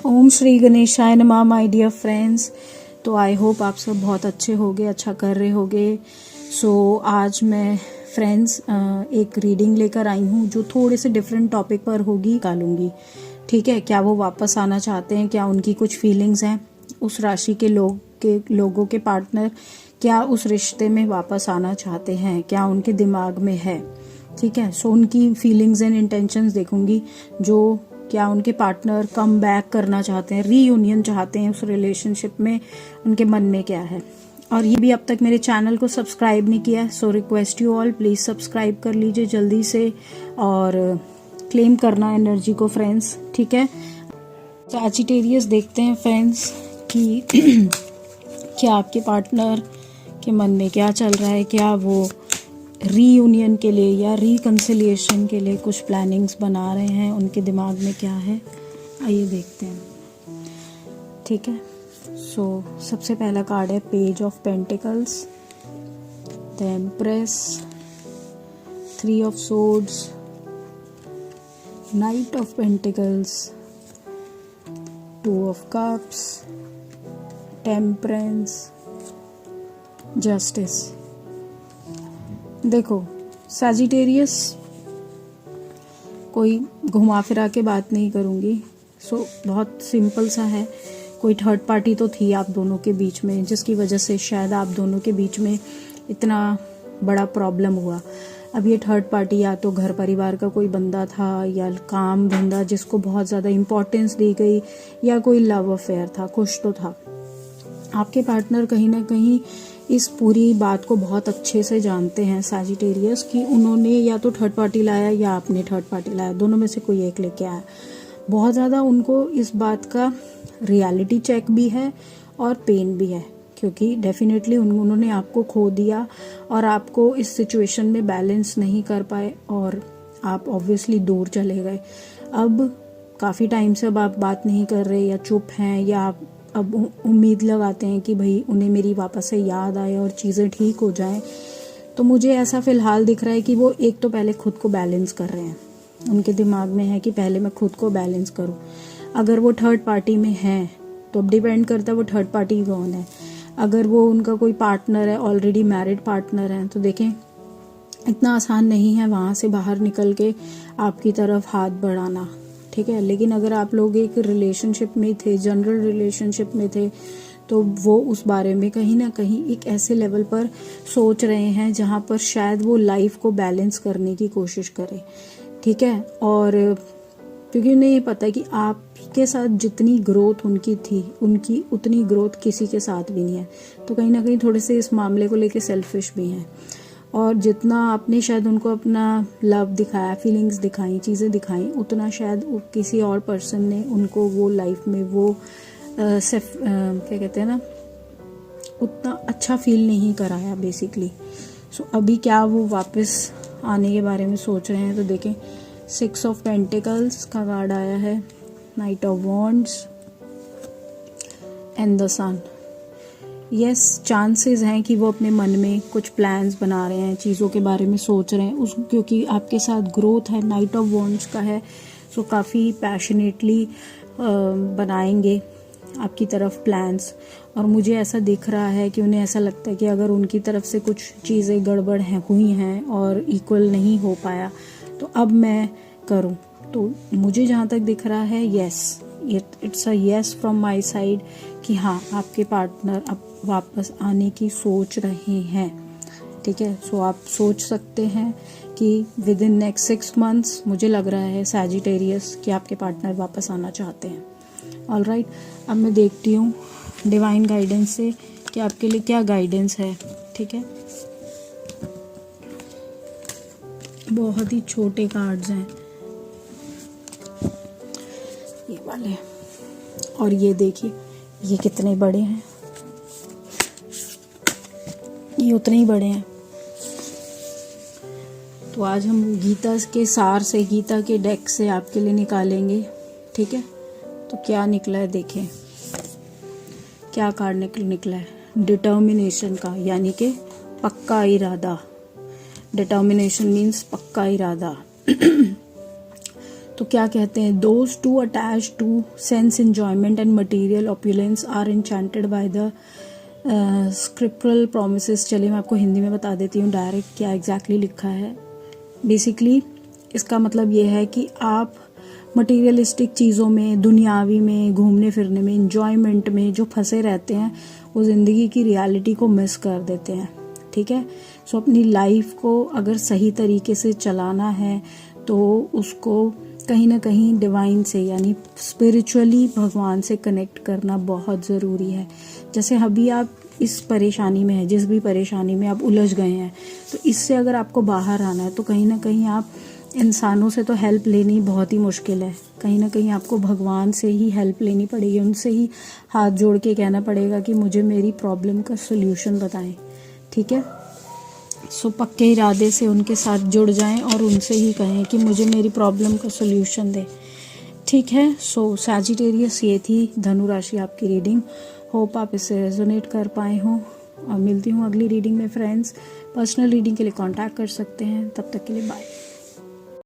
ओम श्री गणेशाय नमः my dear friends. तो आई होप आप सब बहुत अच्छे होगे, अच्छा कर रहे होगे। आज मैं फ्रेंड्स एक रीडिंग लेकर आई हूँ जो थोड़े से डिफरेंट टॉपिक पर होगी, निकालूंगी। ठीक है, क्या वो वापस आना चाहते हैं, क्या उनकी कुछ फीलिंग्स हैं, उस राशि के लोगों के पार्टनर क्या उस रिश्ते में वापस आना चाहते हैं, क्या उनके दिमाग में है। ठीक है, उनकी फीलिंग्स एंड इंटेंशंस देखूंगी। जो क्या उनके पार्टनर कम बैक करना चाहते हैं, रीयूनियन चाहते हैं उस रिलेशनशिप में, उनके मन में क्या है। और ये भी अब तक मेरे चैनल को सब्सक्राइब नहीं किया है, so request you all please subscribe कर लीजिए जल्दी से और क्लेम करना एनर्जी को फ्रेंड्स। ठीक है, सैजिटेरियस देखते हैं फ्रेंड्स कि क्या आपके पार्टनर के मन में क्या चल रहा है, क्या वो रीयूनियन के लिए या रिकंसिलिएशन के लिए कुछ प्लानिंग्स बना रहे हैं, उनके दिमाग में क्या है, आइए देखते हैं। ठीक है, सबसे पहला कार्ड है page of pentacles, the empress, 3 of swords, night of pentacles, 2 of cups, temperance, justice. देखो सैजिटेरियस, कोई घुमा फिरा के बात नहीं करूँगी। बहुत सिंपल सा है। कोई थर्ड पार्टी तो थी आप दोनों के बीच में, जिसकी वजह से शायद आप दोनों के बीच में इतना बड़ा प्रॉब्लम हुआ। अब ये थर्ड पार्टी या तो घर परिवार का कोई बंदा था, या काम धंधा जिसको बहुत ज़्यादा इम्पोर्टेंस दी गई, या कोई लव अफेयर था, कुछ तो था। आपके पार्टनर कहीं ना कहीं इस पूरी बात को बहुत अच्छे से जानते हैं सैजिटेरियस, कि उन्होंने या तो थर्ड पार्टी लाया या आपने थर्ड पार्टी लाया, दोनों में से कोई एक लेके आया। बहुत ज़्यादा उनको इस बात का रियलिटी चेक भी है और पेन भी है, क्योंकि डेफिनेटली उन्होंने आपको खो दिया और आपको इस सिचुएशन में बैलेंस नहीं कर पाए और आप ऑब्वियसली दूर चले गए। अब काफ़ी टाइम से अब आप बात नहीं कर रहे, या चुप हैं, या आप अब उम्मीद लगाते हैं कि भाई उन्हें मेरी वापस से याद आए और चीज़ें ठीक हो जाएं। तो मुझे ऐसा फ़िलहाल दिख रहा है कि वो एक तो पहले खुद को बैलेंस कर रहे हैं। उनके दिमाग में है कि पहले मैं खुद को बैलेंस करूं। अगर वो थर्ड पार्टी में हैं तो अब डिपेंड करता है वो थर्ड पार्टी कौन है। अगर वो उनका कोई पार्टनर है, ऑलरेडी मैरिड पार्टनर है, तो देखें इतना आसान नहीं है वहाँ से बाहर निकल के आपकी तरफ हाथ बढ़ाना। ठीक है, लेकिन अगर आप लोग एक रिलेशनशिप में थे, जनरल रिलेशनशिप में थे, तो वो उस बारे में कहीं ना कहीं एक ऐसे लेवल पर सोच रहे हैं जहाँ पर शायद वो लाइफ को बैलेंस करने की कोशिश करें। ठीक है, और क्योंकि उन्हें ये पता है कि आपके साथ जितनी ग्रोथ उनकी थी, उनकी उतनी ग्रोथ किसी के साथ भी नहीं है। तो कहीं ना कहीं थोड़े से इस मामले को लेके सेल्फिश भी हैं, और जितना आपने शायद उनको अपना लव दिखाया, फीलिंग्स दिखाई, चीज़ें दिखाई, उतना शायद किसी और पर्सन ने उनको वो लाइफ में वो क्या कहते हैं ना, उतना अच्छा फील नहीं कराया बेसिकली। अभी क्या वो वापस आने के बारे में सोच रहे हैं। तो देखें 6 ऑफ पेंटिकल्स का कार्ड आया है, knight of wands and the sun. Yes, chances हैं कि वो अपने मन में कुछ प्लान्स बना रहे हैं, चीज़ों के बारे में सोच रहे हैं क्योंकि आपके साथ ग्रोथ है, नाइट ऑफ वॉन्ड्स का है। काफ़ी पैशनेटली बनाएंगे आपकी तरफ प्लान्स। और मुझे ऐसा दिख रहा है कि उन्हें ऐसा लगता है कि अगर उनकी तरफ से कुछ चीज़ें गड़बड़ हुई हैं और इक्वल नहीं हो पाया, तो अब मैं करूं। तो मुझे जहाँ तक दिख रहा है, yes, it's a yes from my side कि हाँ, आपके पार्टनर अब वापस आने की सोच रहे हैं। ठीक है, आप सोच सकते हैं कि विद इन नेक्स्ट 6 मंथ्स मुझे लग रहा है सैजिटेरियस कि आपके पार्टनर वापस आना चाहते हैं। ऑलराइट, अब मैं देखती हूँ डिवाइन गाइडेंस से कि आपके लिए क्या गाइडेंस है। ठीक है, बहुत ही छोटे कार्ड्स हैं ये वाले, और ये देखिए ये कितने बड़े हैं, ये उतने ही बड़े हैं। तो आज हम गीता के सार से, गीता के डेक से आपके लिए निकालेंगे। ठीक है, तो क्या निकला है देखें, क्या कार्ड निकला है, डिटर्मिनेशन का, यानी कि पक्का इरादा। डिटर्मिनेशन मीन्स पक्का इरादा। तो क्या कहते हैं, those to attach to sense enjoyment and material opulence are enchanted by the scriptural promises. चलिए मैं आपको हिंदी में बता देती हूँ डायरेक्ट क्या एग्जैक्टली लिखा है। बेसिकली इसका मतलब ये है कि आप मटेरियलिस्टिक चीज़ों में, दुनियावी में, घूमने फिरने में, इंजॉयमेंट में जो फंसे रहते हैं वो ज़िंदगी की रियलिटी को मिस कर देते हैं। ठीक है, सो अपनी लाइफ को अगर सही तरीके से चलाना है तो उसको कहीं ना कहीं डिवाइन से यानी स्पिरिचुअली भगवान से कनेक्ट करना बहुत ज़रूरी है। जैसे अभी आप इस परेशानी में हैं, जिस भी परेशानी में आप उलझ गए हैं, तो इससे अगर आपको बाहर आना है तो कहीं ना कहीं आप इंसानों से तो हेल्प लेनी बहुत ही मुश्किल है। कहीं ना कहीं आपको भगवान से ही हेल्प लेनी पड़ेगी, उनसे ही हाथ जोड़ के कहना पड़ेगा कि मुझे मेरी प्रॉब्लम का सोल्यूशन बताएं। ठीक है, सो पक्के इरादे से उनके साथ जुड़ जाएं और उनसे ही कहें कि मुझे मेरी प्रॉब्लम का सोल्यूशन दे। ठीक है, सो सैजिटेरियस ये थी धनु राशि आपकी रीडिंग। होप आप इससे रेजोनेट कर पाए हों और मिलती हूँ अगली रीडिंग में फ्रेंड्स। पर्सनल रीडिंग के लिए कांटेक्ट कर सकते हैं। तब तक के लिए बाय।